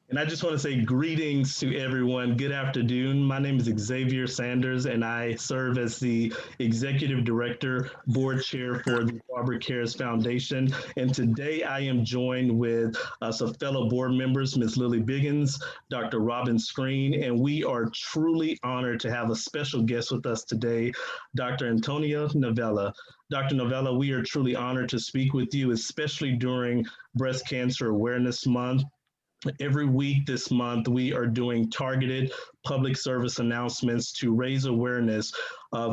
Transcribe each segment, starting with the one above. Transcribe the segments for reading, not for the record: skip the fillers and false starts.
And I just want to say greetings to everyone. Good afternoon. My name is Xavier Sanders, and I serve as the Executive Director, Board Chair for the BarbaraCares Foundation. And today I am joined with some fellow board members, Ms. Lily Biggins, Dr. Robin Screen, and we are truly honored to have a special guest with us today, Dr. Antonia Novello. Dr. Novello, we are truly honored to speak with you, especially during Breast Cancer Awareness Month. Every week this month, we are doing targeted public service announcements to raise awareness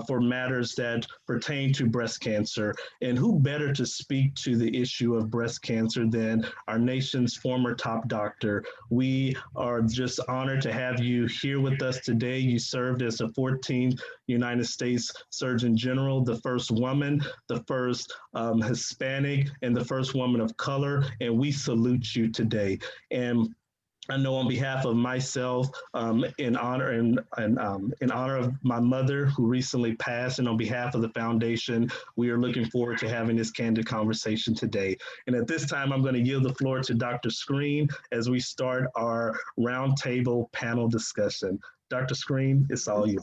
for matters that pertain to breast cancer. And who better to speak to the issue of breast cancer than our nation's former top doctor? We are just honored to have you here with us today. You served as the 14th United States Surgeon General, the first woman, the first Hispanic, and the first woman of color. And we salute you today. And I know on behalf of myself, in honor in honor of my mother who recently passed, and on behalf of the foundation, we are looking forward to having this candid conversation today. And at this time, I'm going to yield the floor to Dr. Screen as we start our roundtable panel discussion. Dr. Screen, it's all you.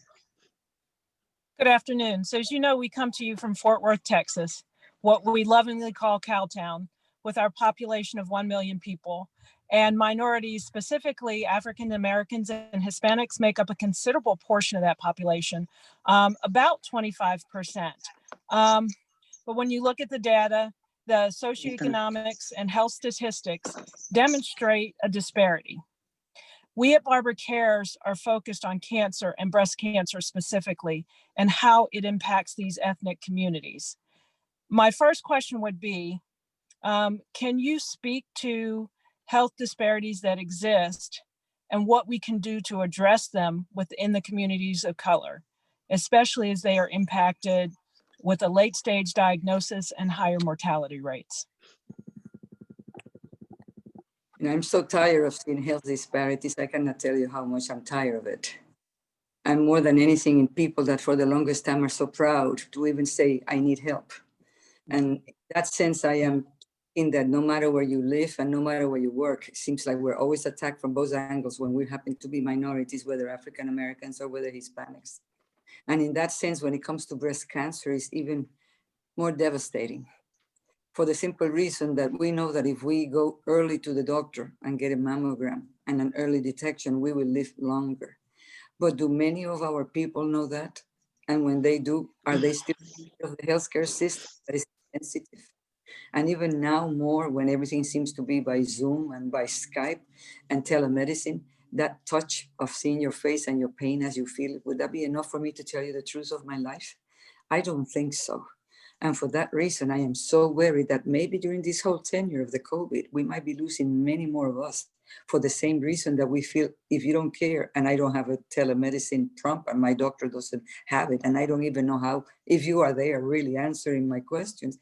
Good afternoon. So as you know, we come to you from Fort Worth, Texas, what we lovingly call Cowtown, with our population of 1 million people. And minorities, specifically African Americans and Hispanics, make up a considerable portion of that population, about 25%. But when you look at the data, the socioeconomics and health statistics demonstrate a disparity. We at BarbaraCares are focused on cancer and breast cancer specifically, and how it impacts these ethnic communities. My first question would be, can you speak to health disparities that exist and what we can do to address them within the communities of color, especially as they are impacted with a late stage diagnosis and higher mortality rates? I'm so tired of seeing health disparities. I cannot tell you how much I'm tired of it. And more than anything, in people that for the longest time are so proud to even say, I need help. And in that sense, I am in that no matter where you live and no matter where you work, it seems like we're always attacked from both angles when we happen to be minorities, whether African Americans or whether Hispanics. And in that sense, when it comes to breast cancer, it's even more devastating for the simple reason that we know that if we go early to the doctor and get a mammogram and an early detection, we will live longer. But do many of our people know that? And when they do, are they still of the healthcare system that is sensitive? And even now more when everything seems to be by Zoom and by Skype and telemedicine, that touch of seeing your face and your pain as you feel it, would that be enough for me to tell you the truth of my life? I don't think so. And for that reason, I am so worried that maybe during this whole tenure of the COVID, we might be losing many more of us for the same reason that we feel if you don't care and I don't have a telemedicine prompt and my doctor doesn't have it, and I don't even know how, if you are there really answering my questions,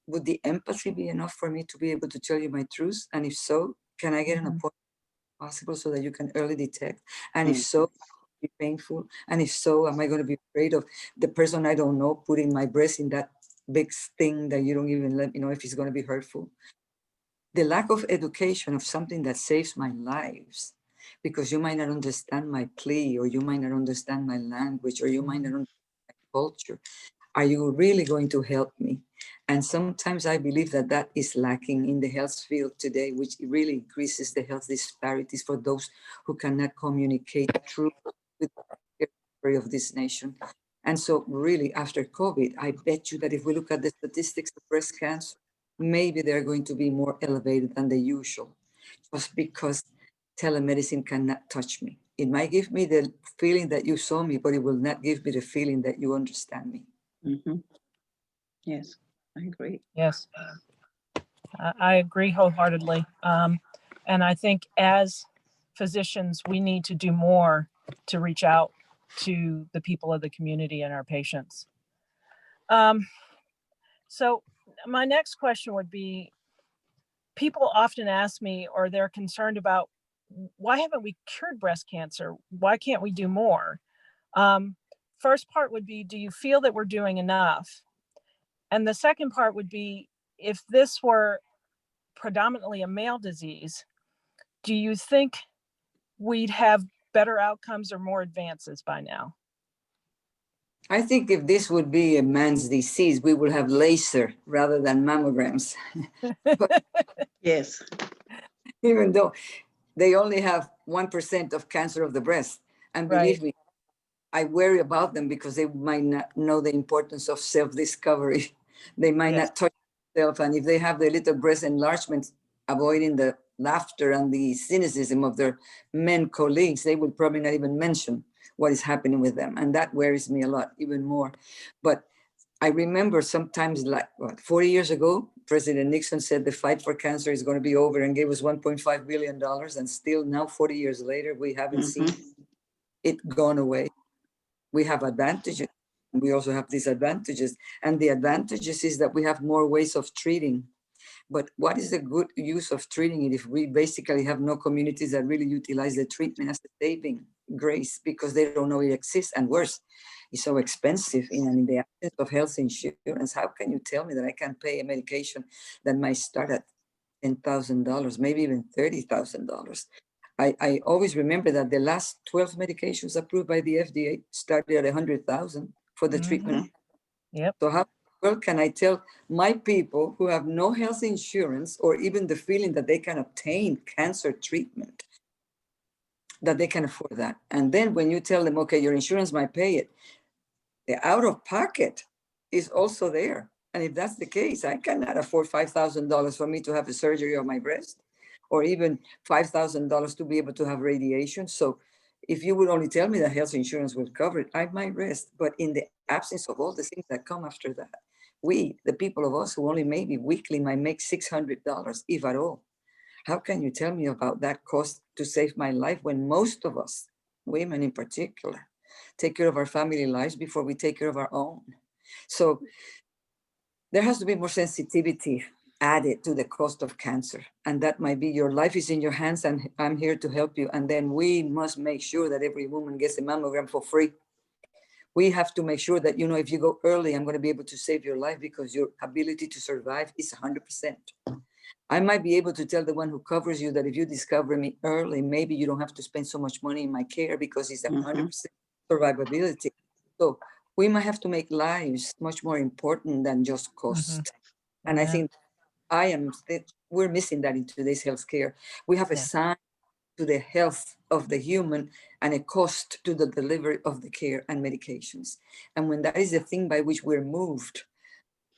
would the empathy be enough for me to be able to tell you my truth? And if so, can I get an appointment possible so that you can early detect? And if so, be painful? And if so, am I going to be afraid of the person I don't know putting my breast in that big thing that you don't even let me know if it's going to be hurtful? The lack of education of something that saves my lives, because you might not understand my plea, or you might not understand my language, or you might not understand my culture. Are you really going to help me? And sometimes I believe that that is lacking in the health field today, which really increases the health disparities for those who cannot communicate truth with the history of this nation. And so really after COVID, I bet you that if we look at the statistics of breast cancer, maybe they're going to be more elevated than the usual, just because telemedicine cannot touch me. It might give me the feeling that you saw me, but it will not give me the feeling that you understand me. Mm-hmm. Yes, I agree. Yes, I agree wholeheartedly. And I think as physicians, we need to do more to reach out to the people of the community and our patients. So my next question would be, people often ask me, or they're concerned about, why haven't we cured breast cancer? Why can't we do more? First part would be, do you feel that we're doing enough? And the second part would be, if this were predominantly a male disease, do you think we'd have better outcomes or more advances by now? I think if this would be a man's disease, we would have laser rather than mammograms. But Yes. even though they only have 1% of cancer of the breast. And believe me, I worry about them because they might not know the importance of self-discovery. They might Yes. not touch themselves. And if they have the little breast enlargements, avoiding the laughter and the cynicism of their men colleagues, they will probably not even mention what is happening with them. And that worries me a lot, even more. But I remember sometimes, like 40 years ago, President Nixon said the fight for cancer is going to be over and gave us $1.5 billion. And still now, 40 years later, we haven't seen it gone away. We have advantages. We also have disadvantages. And the advantages is that we have more ways of treating. But what is the good use of treating it if we basically have no communities that really utilize the treatment as a saving grace because they don't know it exists? And worse, it's so expensive. In the absence of health insurance, how can you tell me that I can pay a medication that might start at $10,000, maybe even $30,000? I always remember that the last 12 medications approved by the FDA started at 100,000 for the treatment. Yep. So how well can I tell my people who have no health insurance or even the feeling that they can obtain cancer treatment, that they can afford that? And then when you tell them, okay, your insurance might pay it, the out of pocket is also there. And if that's the case, I cannot afford $5,000 for me to have a surgery on my breast, or even $5,000 to be able to have radiation. So if you would only tell me that health insurance will cover it, I might rest. But in the absence of all the things that come after that, we, the people of us who only maybe weekly might make $600, if at all, how can you tell me about that cost to save my life when most of us, women in particular, take care of our family lives before we take care of our own? So there has to be more sensitivity added to the cost of cancer. And that might be your life is in your hands and I'm here to help you. And then we must make sure that every woman gets a mammogram for free. We have to make sure that, if you go early, I'm going to be able to save your life because your ability to survive is 100%. I might be able to tell the one who covers you that if you discover me early, maybe you don't have to spend so much money in my care because it's 100% survivability. So we might have to make lives much more important than just cost. And I think we're missing that in today's healthcare. We have a sign to the health of the human and a cost to the delivery of the care and medications. And when that is the thing by which we're moved,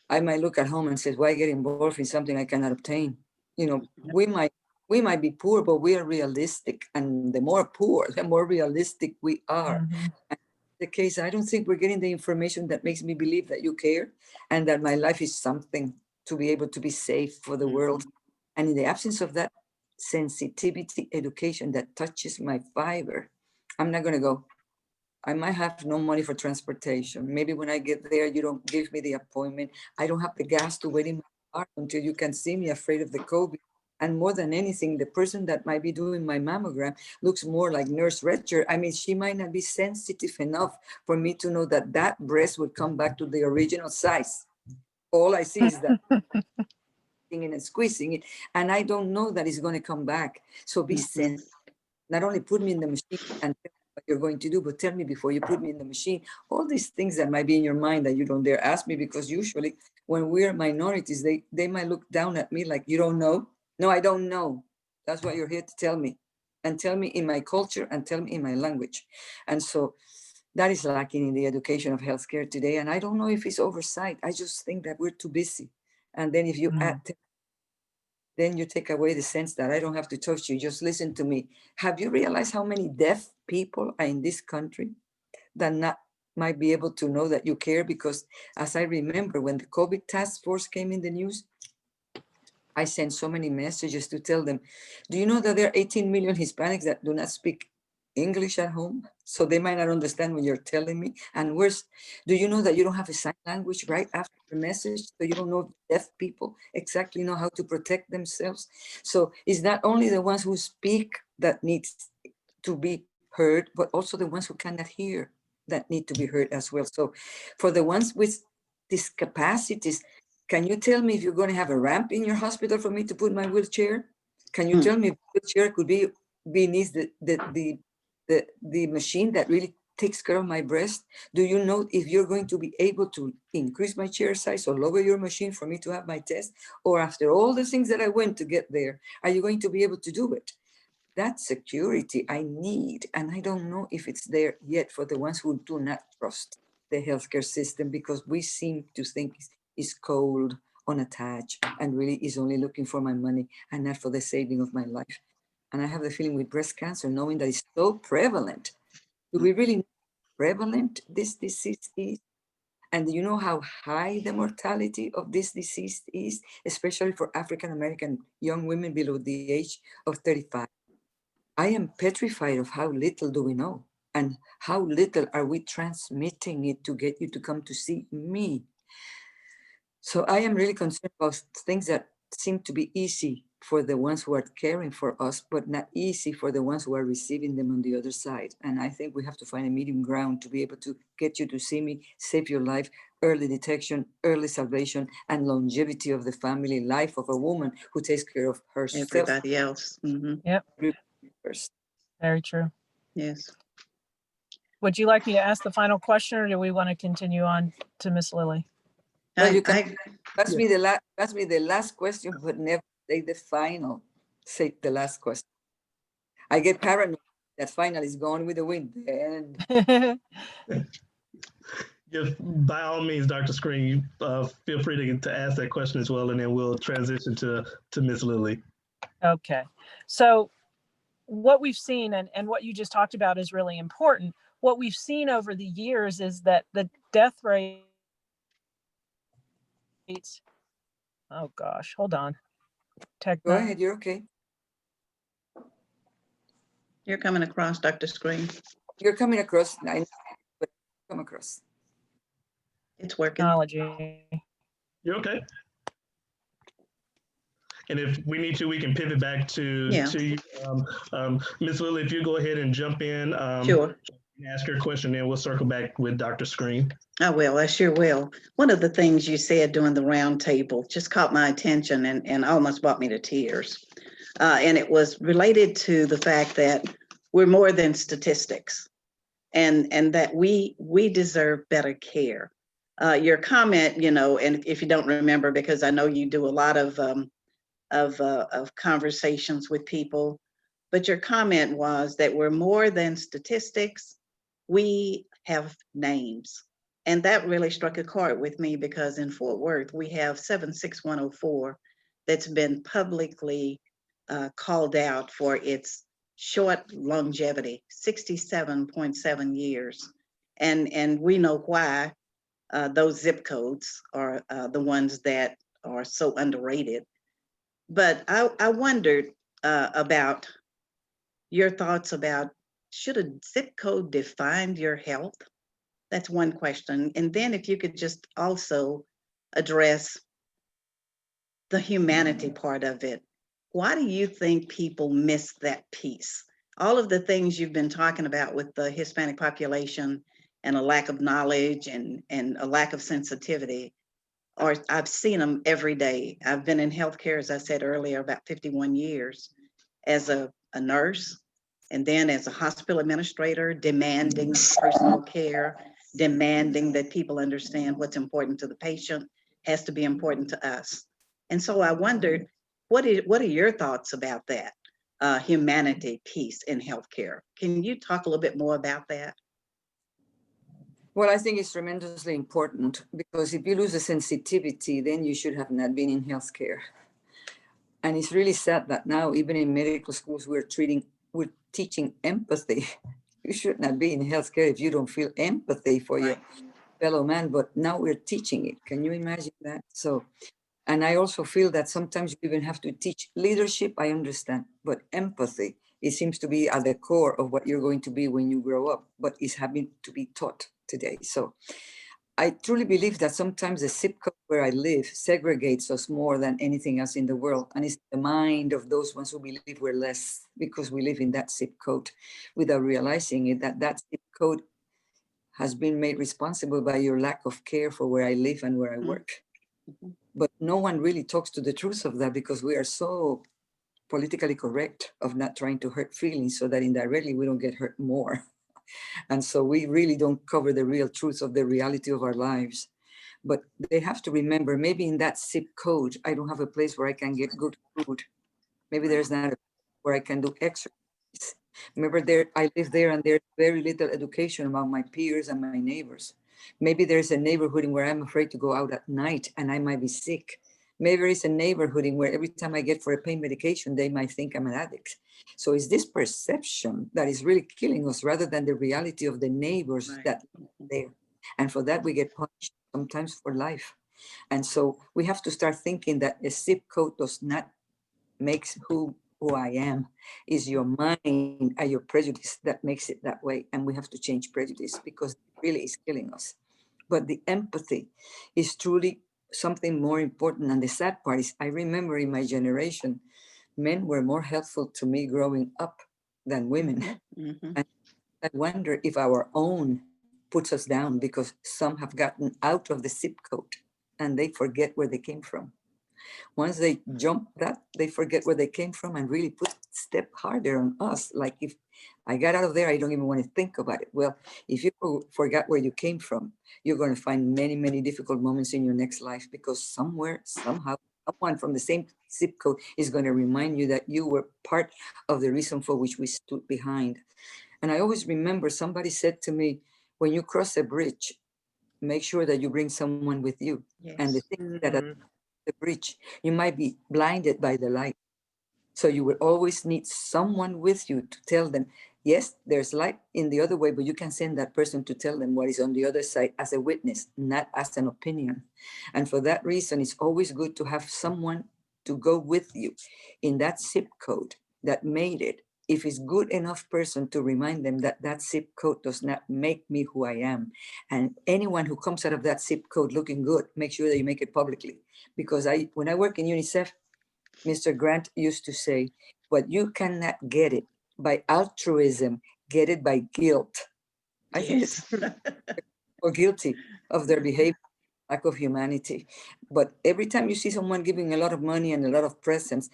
I might look at home and say, why get involved in something I cannot obtain? We might be poor, but we are realistic. And the more poor, the more realistic we are. And the case, I don't think we're getting the information that makes me believe that you care and that my life is something to be able to be safe for the world. And in the absence of that sensitivity education that touches my fiber, I'm not going to go. I might have no money for transportation. Maybe when I get there, you don't give me the appointment. I don't have the gas to wait in my car until you can see me, afraid of the COVID. And more than anything, the person that might be doing my mammogram looks more like Nurse Retcher. I mean, she might not be sensitive enough for me to know that that breast would come back to the original size. All I see is that and squeezing it, and I don't know that it's going to come back. So be sensitive. Not only put me in the machine and tell me what you're going to do, but tell me before you put me in the machine all these things that might be in your mind that you don't dare ask me, because usually when we're minorities, they might look down at me like, you don't know? No, I don't know. That's what you're here to tell me, and tell me in my culture and tell me in my language. And so that is lacking in the education of healthcare today. And I don't know if it's oversight. I just think that we're too busy. And then if you add, then you take away the sense that I don't have to touch you, just listen to me. Have you realized how many deaf people are in this country that might be able to know that you care? Because as I remember, when the COVID task force came in the news, I sent so many messages to tell them, do you know that there are 18 million Hispanics that do not speak English at home? So they might not understand what you're telling me. And worse, do you know that you don't have a sign language right after the message? So you don't know if deaf people exactly know how to protect themselves. So it's not only the ones who speak that needs to be heard, but also the ones who cannot hear that need to be heard as well. So for the ones with discapacities, can you tell me if you're going to have a ramp in your hospital for me to put my wheelchair? Can you tell me if the wheelchair could be beneath the machine that really takes care of my breast? Do you know if you're going to be able to increase my chair size or lower your machine for me to have my test? Or after all the things that I went to get there, are you going to be able to do it? That security I need, and I don't know if it's there yet for the ones who do not trust the healthcare system, because we seem to think it's cold, unattached, and really is only looking for my money and not for the saving of my life. And I have the feeling with breast cancer, knowing that it's so prevalent, do we really know how prevalent this disease is? And do you know how high the mortality of this disease is, especially for African-American young women below the age of 35? I am petrified of how little do we know and how little are we transmitting it to get you to come to see me. So I am really concerned about things that seem to be easy for the ones who are caring for us, but not easy for the ones who are receiving them on the other side. And I think we have to find a medium ground to be able to get you to see me, save your life, early detection, early salvation, and longevity of the family life of a woman who takes care of herself. Everybody else. Yep, First. very true. Yes. Would you like me to ask the final question, or do we want to continue on to Miss Lily? Well, you can ask me the last question, but never say the final. Say the last question. I get paranoid that final is gone with the wind. And Yes, by all means, Dr. Screen, feel free to ask that question as well, and then we'll transition to Miss Lily. Okay, so what we've seen, and what you just talked about is really important. What we've seen over the years is that the death rates, oh gosh, hold on. go ahead, you're okay. You're coming across, Dr. Screen. You're coming across. I come across. It's working. Technology. You're okay. And if we need to, we can pivot back to you. Ms. Lily, if you go ahead and jump in, Sure. and ask your question, then we'll circle back with Dr. Screen. I will. I sure will. One of the things you said during the round table just caught my attention and almost brought me to tears. And it was related to the fact that we're more than statistics, and that we deserve better care. Your comment, and if you don't remember, because I know you do a lot of conversations with people, but your comment was that we're more than statistics. We have names. And that really struck a chord with me, because in Fort Worth, we have 76104 that's been publicly called out for its short longevity, 67.7 years. And we know why those zip codes are the ones that are so underrated. But I wondered about your thoughts about, should a zip code define your health? That's one question. And then if you could just also address the humanity part of it. Why do you think people miss that piece? All of the things you've been talking about with the Hispanic population and a lack of knowledge and a lack of sensitivity, or I've seen them every day. I've been in healthcare, as I said earlier, about 51 years as a nurse, and then as a hospital administrator, demanding personal care, demanding that people understand what's important to the patient has to be important to us. And so I wondered, what are your thoughts about that humanity piece in healthcare? Can you talk a little bit more about that? Well, I think it's tremendously important, because if you lose the sensitivity, then you should have not been in healthcare. And it's really sad that now, even in medical schools, we're teaching empathy. You should not be in healthcare if you don't feel empathy for your fellow man, but now we're teaching it. Can you imagine that? So, and I also feel that sometimes you even have to teach leadership, I understand, but empathy, it seems to be at the core of what you're going to be when you grow up, but it's having to be taught today. So I truly believe that sometimes the zip code where I live segregates us more than anything else in the world. And it's the mind of those ones who believe we're less because we live in that zip code, without realizing it, that zip code has been made responsible by your lack of care for where I live and where I work. But no one really talks to the truth of that, because we are so politically correct, of not trying to hurt feelings so that indirectly we don't get hurt more. And so we really don't cover the real truth of the reality of our lives. But they have to remember, maybe in that zip code, I don't have a place where I can get good food. Maybe there's not a where I can do exercise. Remember, there I live there and there's very little education among my peers and my neighbors. Maybe there's a neighborhood in where I'm afraid to go out at night and I might be sick. Maybe there is a neighborhood in where every time I get for a pain medication, they might think I'm an addict. So it's this perception that is really killing us rather than the reality of the neighbors Right. that are there. And for that, we get punished sometimes for life. And so we have to start thinking that a zip code does not makes who I am. Is your mind and your prejudice that makes it that way. And we have to change prejudice because it really is killing us. But the empathy is truly something more important. And the sad part is I remember in my generation, men were more helpful to me growing up than women. Mhm. And I wonder if our own puts us down because some have gotten out of the zip code and they forget where they came from. Once they jump that, they forget where they came from and really put step harder on us. Like if I got out of there, I don't even want to think about it. Well, if you forgot where you came from, you're going to find many, many difficult moments in your next life because somewhere, somehow, someone from the same zip code is going to remind you that you were part of the reason for which we stood behind. And I always remember somebody said to me, when you cross a bridge, make sure that you bring someone with you. And the Yes. thing that at the bridge, you might be blinded by the light. So you will always need someone with you to tell them, yes, there's light in the other way, but you can send that person to tell them what is on the other side as a witness, not as an opinion. And for that reason, it's always good to have someone to go with you in that zip code that made it. If it's good enough person to remind them that that zip code does not make me who I am. And anyone who comes out of that zip code looking good, make sure that you make it publicly. Because when I work in UNICEF, Mr. Grant used to say, what you cannot get it by altruism, get it by guilt. I think Yes. we're guilty of their behavior, lack of humanity. But every time you see someone giving a lot of money and a lot of presents,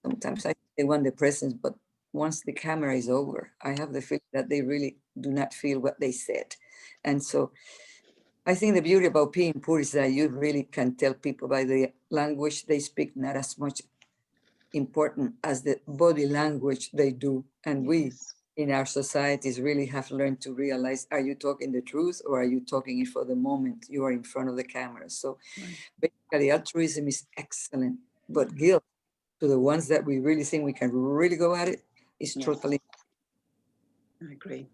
sometimes I think they want the presents, but once the camera is over, I have the feeling that they really do not feel what they said. And so I think the beauty about being poor is that you really can tell people by the language they speak, not as much important as the body language they do. And we Yes. in our societies really have learned to realize, are you talking the truth or are you talking it for the moment you are in front of the camera? So Right. basically altruism is excellent, but guilt to the ones that we really think we can really go at it is Yes. totally. I agree.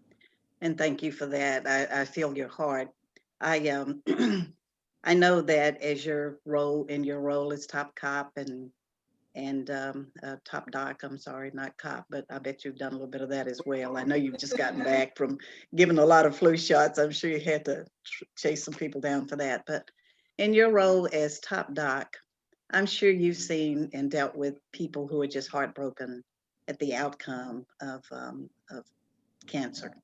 And thank you for that. I feel your heart. I I know that as your role as top cop and top doc, I'm sorry, not cop, but I bet you've done a little bit of that as well. I know you've just gotten back from giving a lot of flu shots. I'm sure you had to chase some people down for that. But in your role as top doc, I'm sure you've seen and dealt with people who are just heartbroken at the outcome of cancer.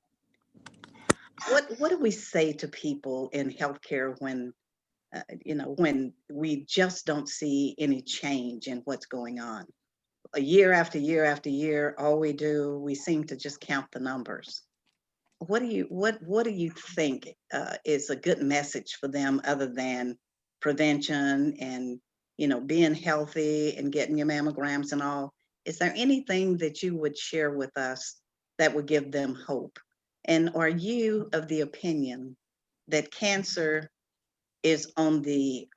What do we say to people in healthcare when when we just don't see any change in what's going on? A year after year after year, all we seem to just count the numbers. What do you think is a good message for them other than prevention and being healthy and getting your mammograms and all? Is there anything that you would share with us that would give them hope? And are you of the opinion that cancer is on the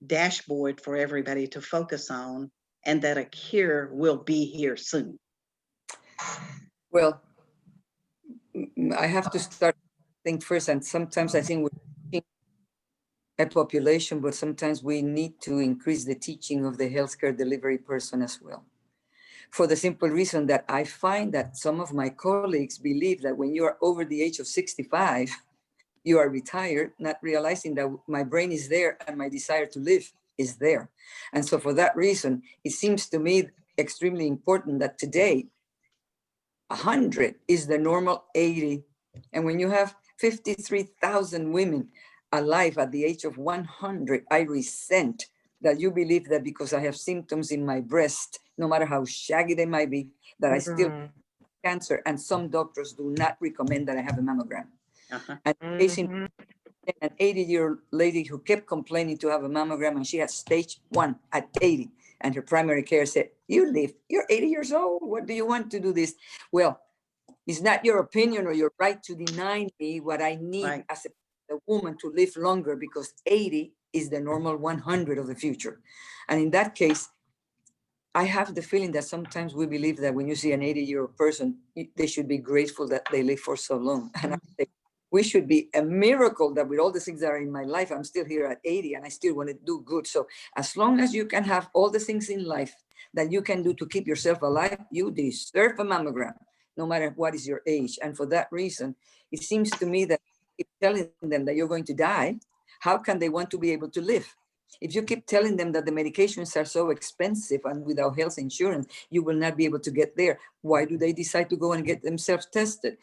dashboard for everybody to focus on and that a cure will be here soon? Well, I have to start think first, and sometimes I think we're a population, but sometimes we need to increase the teaching of the healthcare delivery person as well. For the simple reason that I find that some of my colleagues believe that when you are over the age of 65, you are retired, not realizing that my brain is there and my desire to live is there. And so for that reason, it seems to me extremely important that today 100 is the normal 80. And when you have 53,000 women alive at the age of 100, I resent that you believe that because I have symptoms in my breast, no matter how shaggy they might be, that I still have cancer. And some doctors do not recommend that I have a mammogram. And case in an 80-year-old lady who kept complaining to have a mammogram, and she had stage 1 at 80. And her primary care said, you're 80 years old. What do you want to do this? Well, it's not your opinion or your right to deny me what I need as a woman to live longer, because 80 is the normal 100 of the future. And in that case, I have the feeling that sometimes we believe that when you see an 80-year-old person, they should be grateful that they live for so long. And I say, we should be a miracle that with all the things that are in my life, I'm still here at 80 and I still want to do good. So as long as you can have all the things in life that you can do to keep yourself alive, you deserve a mammogram, no matter what is your age. And for that reason, it seems to me that if telling them that you're going to die, how can they want to be able to live? If you keep telling them that the medications are so expensive and without health insurance, you will not be able to get there, why do they decide to go and get themselves tested?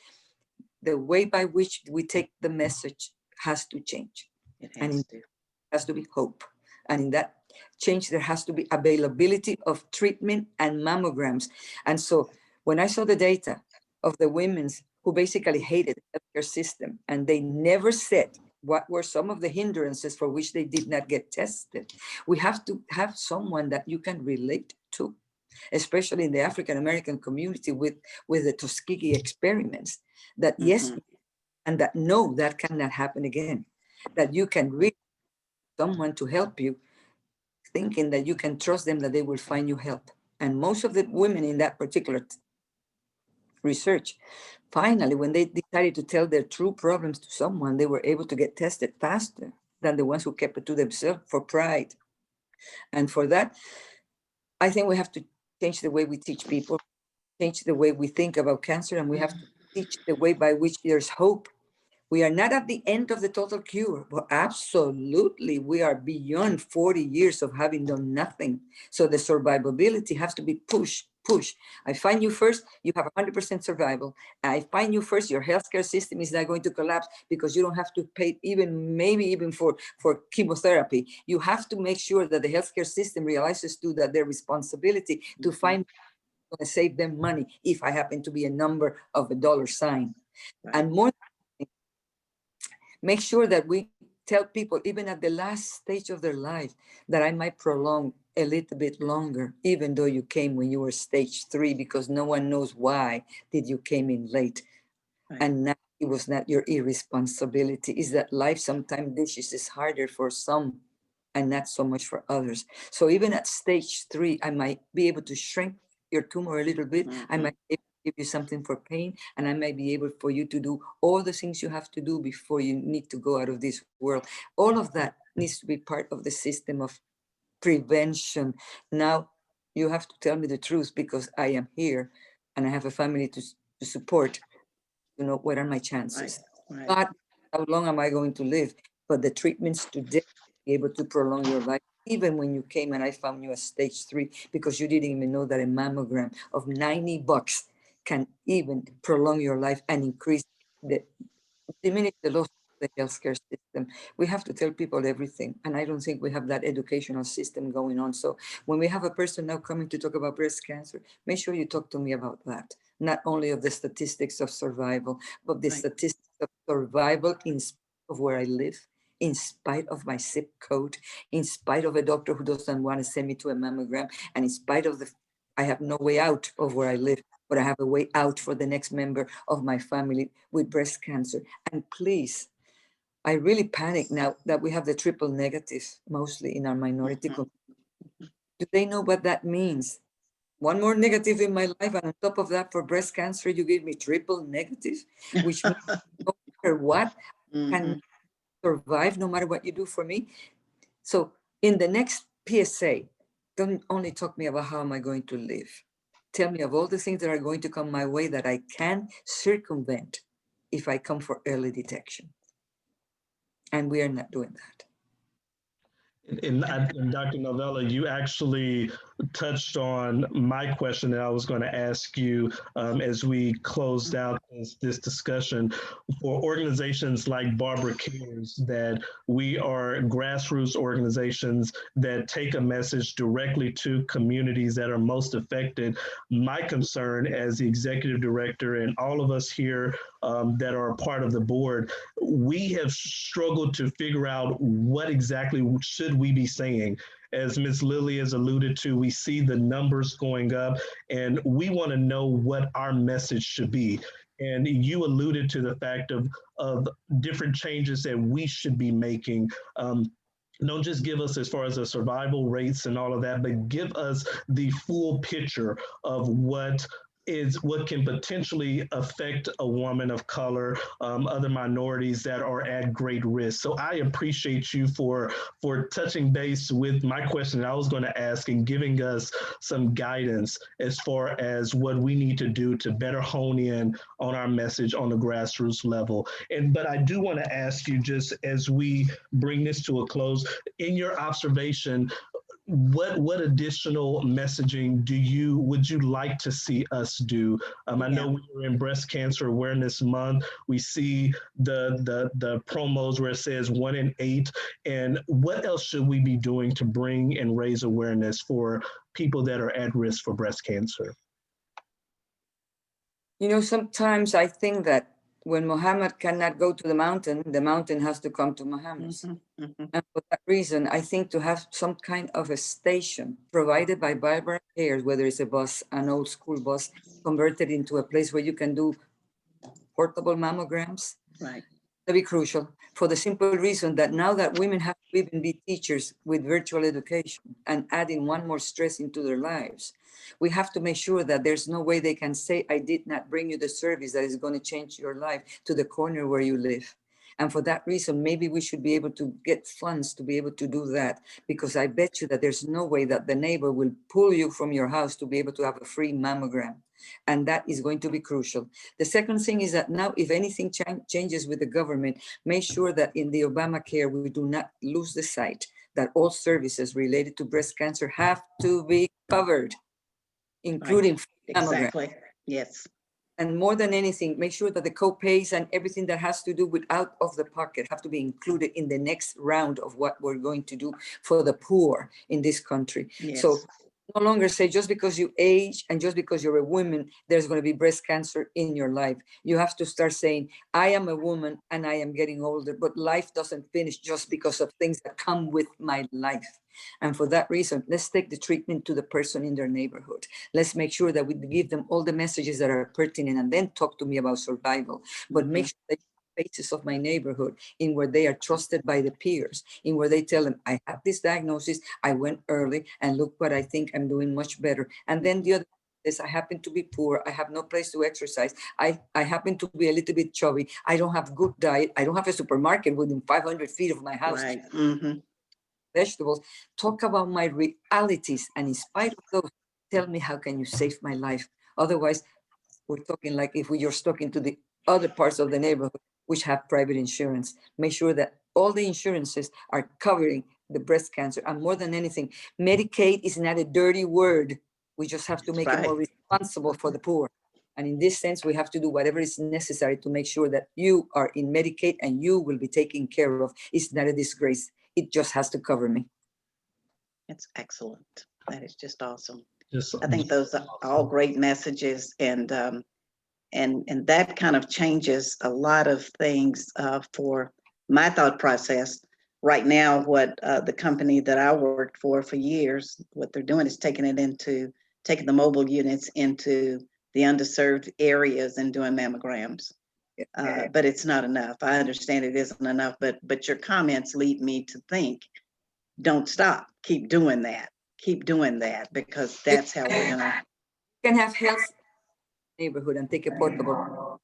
The way by which we take the message has to change. It has to be hope. And in that change, there has to be availability of treatment and mammograms. And so when I saw the data of the women who basically hated the healthcare system, and they never said what were some of the hindrances for which they did not get tested, we have to have someone that you can relate to, especially in the African-American community with the Tuskegee experiments, that yes, and that no, that cannot happen again, that you can reach someone to help you, thinking that you can trust them, that they will find you help. And most of the women in that particular research, finally, when they decided to tell their true problems to someone, they were able to get tested faster than the ones who kept it to themselves for pride. And for that, I think we have to change the way we teach people, change the way we think about cancer, and we have to teach the way by which there's hope. We are not at the end of the total cure, but absolutely we are beyond 40 years of having done nothing. So the survivability has to be push. I find you first, you have 100% survival. I find you first, your healthcare system is not going to collapse because you don't have to pay maybe even for chemotherapy. You have to make sure that the healthcare system realizes too that their responsibility to find to save them money if I happen to be a number of a dollar sign. And more, make sure that we tell people, even at the last stage of their life, that I might prolong a little bit longer, even though you came when you were stage 3, because no one knows why did you came in late. And now it was not your irresponsibility. Is that life sometimes dishes is harder for some and not so much for others. So even at stage 3, I might be able to shrink your tumor a little bit. I might be able to give you something for pain, and I might be able for you to do all the things you have to do before you need to go out of this world. All of that needs to be part of the system of prevention. Now you have to tell me the truth, because I am here and I have a family to support. You know, what are my chances? Not how long am I going to live, but the treatments today be able to prolong your life, even when you came and I found you at stage 3, because you didn't even know that a mammogram of $90 can even prolong your life and diminish the loss of the healthcare system. We have to tell people everything, and I don't think we have that educational system going on. So when we have a person now coming to talk about breast cancer, make sure you talk to me about that, not only of the statistics of survival, but the statistics of survival in spite of where I live, in spite of my zip code, in spite of a doctor who doesn't want to send me to a mammogram, and in spite of I have no way out of where I live, but I have a way out for the next member of my family with breast cancer. And please, I really panic now that we have the triple negative mostly in our minority community. Do they know what that means? One more negative in my life, and on top of that, for breast cancer, you give me triple negative, which means no matter what, I can survive no matter what you do for me. So in the next PSA, don't only talk me about how am I going to live. Tell me of all the things that are going to come my way that I can circumvent if I come for early detection. And we are not doing that. And Dr. Novello, you actually touched on my question that I was going to ask you as we closed out this discussion. For organizations like BarbaraCares, that we are grassroots organizations that take a message directly to communities that are most affected. My concern as the executive director and all of us here that are a part of the board, we have struggled to figure out what exactly should we be saying. As Ms. Lilly has alluded to, we see the numbers going up and we want to know what our message should be. And you alluded to the fact of different changes that we should be making. Don't just give us as far as the survival rates and all of that, but give us the full picture of what can potentially affect a woman of color, other minorities that are at great risk. So I appreciate you for touching base with my question that I was going to ask and giving us some guidance as far as what we need to do to better hone in on our message on the grassroots level. But I do want to ask you, just as we bring this to a close, in your observation, what additional messaging would you like to see us do? I know we were in Breast Cancer Awareness Month. We see the promos where it says 1 in 8, and what else should we be doing to bring and raise awareness for people that are at risk for breast cancer? You know, sometimes I think that when Muhammad cannot go to the mountain has to come to Muhammad. Mm-hmm, mm-hmm. And for that reason, I think to have some kind of a station provided by BarbaraCares, whether it's a bus, an old school bus, converted into a place where you can do portable mammograms, Right. that'd be crucial, for the simple reason that now that women have to even be teachers with virtual education and adding one more stress into their lives, we have to make sure that there's no way they can say, I did not bring you the service that is going to change your life to the corner where you live. And for that reason, maybe we should be able to get funds to be able to do that, because I bet you that there's no way that the neighbor will pull you from your house to be able to have a free mammogram. And that is going to be crucial. The second thing is that now, if anything changes with the government, make sure that in the Obamacare, we do not lose the sight that all services related to breast cancer have to be covered, including mammogram. Exactly. Yes. And more than anything, make sure that the co-pays and everything that has to do with out of the pocket have to be included in the next round of what we're going to do for the poor in this country. Yes. So no longer say just because you age and just because you're a woman, there's going to be breast cancer in your life. You have to start saying, I am a woman and I am getting older, but life doesn't finish just because of things that come with my life. And for that reason, let's take the treatment to the person in their neighborhood. Let's make sure that we give them all the messages that are pertinent, and then talk to me about survival. But make sure that faces of my neighborhood in where they are trusted by the peers, in where they tell them, I have this diagnosis, I went early, and look what I think I'm doing much better. And then the other is, I happen to be poor, I have no place to exercise, I happen to be a little bit chubby, I don't have good diet, I don't have a supermarket within 500 feet of my house. Right. Vegetables. Talk about my realities, and in spite of those, tell me, how can you save my life? Otherwise, we're talking like if you're stuck into the other parts of the neighborhood which have private insurance. Make sure that all the insurances are covering the breast cancer. And more than anything, Medicaid is not a dirty word. We just have to make it more responsible for the poor. And in this sense, we have to do whatever is necessary to make sure that you are in Medicaid and you will be taken care of. It's not a disgrace. It just has to cover me. It's excellent. That is just awesome. Just, I think those are all great messages, and that kind of changes a lot of things for my thought process. Right now, what the company that I worked for years, what they're doing is taking the mobile units into the underserved areas and doing mammograms. But it's not enough. I understand it isn't enough, but your comments lead me to think, don't stop, keep doing that, because that's how we're gonna. You can have health neighborhood and take a portable,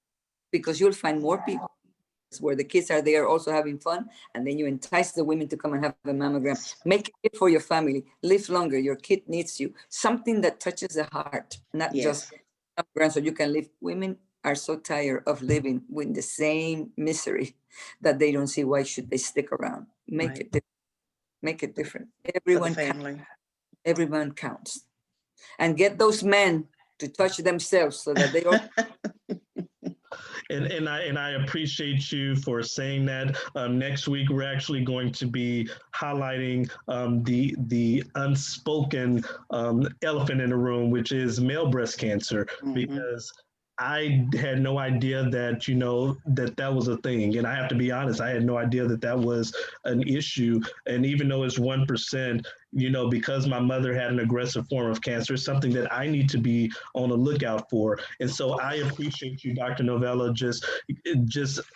because you'll find more people where the kids are there also having fun, and then you entice the women to come and have a mammogram. Make it for your family, live longer, your kid needs you. Something that touches the heart, not just mammogram so you can live. Women are so tired of living with the same misery that they don't see why should they stick around. Make it different. Make it different. For the Everyone, family. everyone counts. And get those men to touch themselves so that they all And I appreciate you for saying that. Next week we're actually going to be highlighting the unspoken elephant in the room, which is male breast cancer, because I had no idea that, you know, that was a thing. And I have to be honest, I had no idea that was an issue. And even though it's 1%, you know, because my mother had an aggressive form of cancer, it's something that I need to be on the lookout for. And so I appreciate you, Dr. Novello, just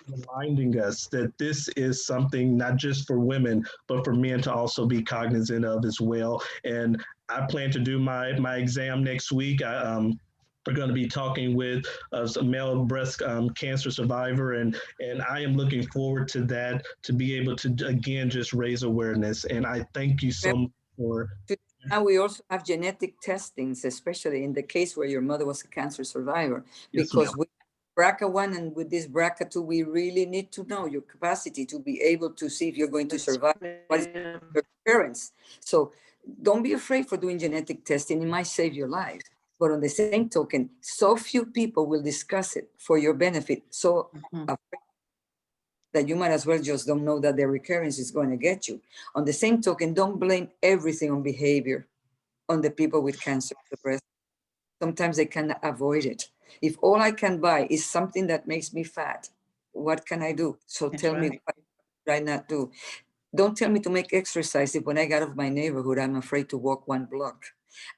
reminding us that this is something not just for women, but for men to also be cognizant of as well. And I plan to do my exam next week. We're going to be talking with a male breast cancer survivor, and I am looking forward to that, to be able to, again, just raise awareness. And I thank you so much for. Now we also have genetic testings, especially in the case where your mother was a cancer survivor, because with BRCA1 and with this BRCA2, we really need to know your capacity to be able to see if you're going to survive, what is your recurrence. So don't be afraid for doing genetic testing. It might save your life. But on the same token, so few people will discuss it for your benefit. So afraid that you might as well just don't know that the recurrence is going to get you. On the same token, don't blame everything on behavior, on the people with cancer of the breast. Sometimes they can avoid it. If all I can buy is something that makes me fat, what can I do? So tell me what should I not do? Don't tell me to make exercise if when I get out of my neighborhood, I'm afraid to walk 1 block.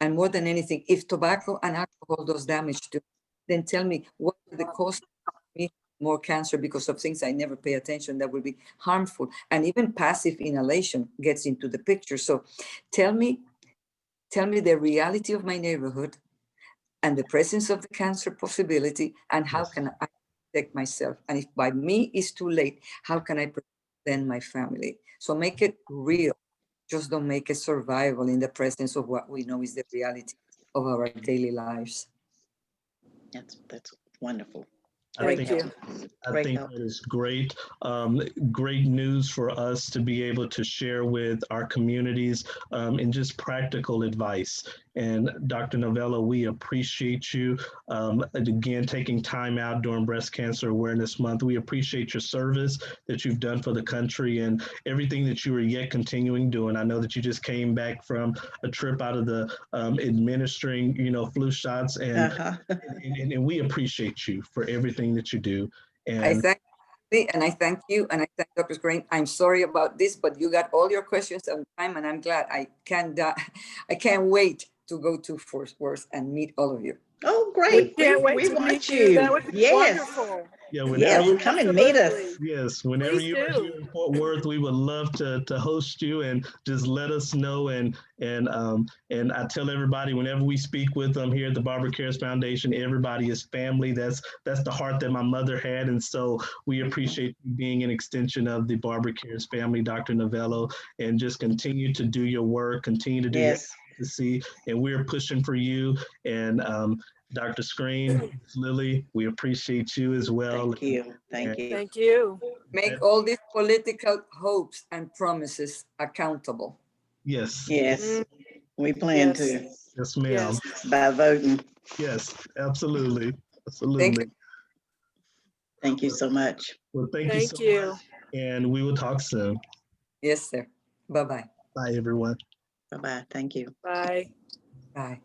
And more than anything, if tobacco and alcohol does damage to, then tell me what are the costs of me more cancer because of things I never pay attention that will be harmful. And even passive inhalation gets into the picture. So tell me the reality of my neighborhood and the presence of the cancer possibility, and how can I protect myself? And if by me it's too late, how can I protect then my family? So make it real. Just don't make it survival in the presence of what we know is the reality of our daily lives. That's wonderful. I think that is great. Great news for us to be able to share with our communities and just practical advice. And Dr. Novello, we appreciate you again taking time out during Breast Cancer Awareness Month. We appreciate your service that you've done for the country and everything that you are yet continuing doing. I know that you just came back from a trip out of the administering, you know, flu shots, and we appreciate you for everything that you do. And I thank you, and I thank Dr. Green. I'm sorry about this, but you got all your questions on time, and I'm glad. I can't wait to go to Fort Worth and meet all of you. Oh, great. We want you. That would be wonderful. Yeah, come and meet us. Yes, whenever you're here in Fort Worth, we would love to host you and just let us know. And I tell everybody, whenever we speak with them here at the BarbaraCares Foundation, everybody is family. That's the heart that my mother had, and so we appreciate you being an extension of the BarbaraCares family, Dr. Novello, and just continue to do your work, continue to do your advocacy, and we're pushing for you. And Dr. Screen, Lily, we appreciate you as well. Thank you. Thank you. Thank you. Make all these political hopes and promises accountable. Yes. Yes, we plan to. Yes, ma'am. By voting. Yes, absolutely. Absolutely. Thank you so much. Well, thank you so much. And we will talk soon. Yes, sir. Bye-bye. Bye, everyone. Bye-bye. Thank you. Bye. Bye.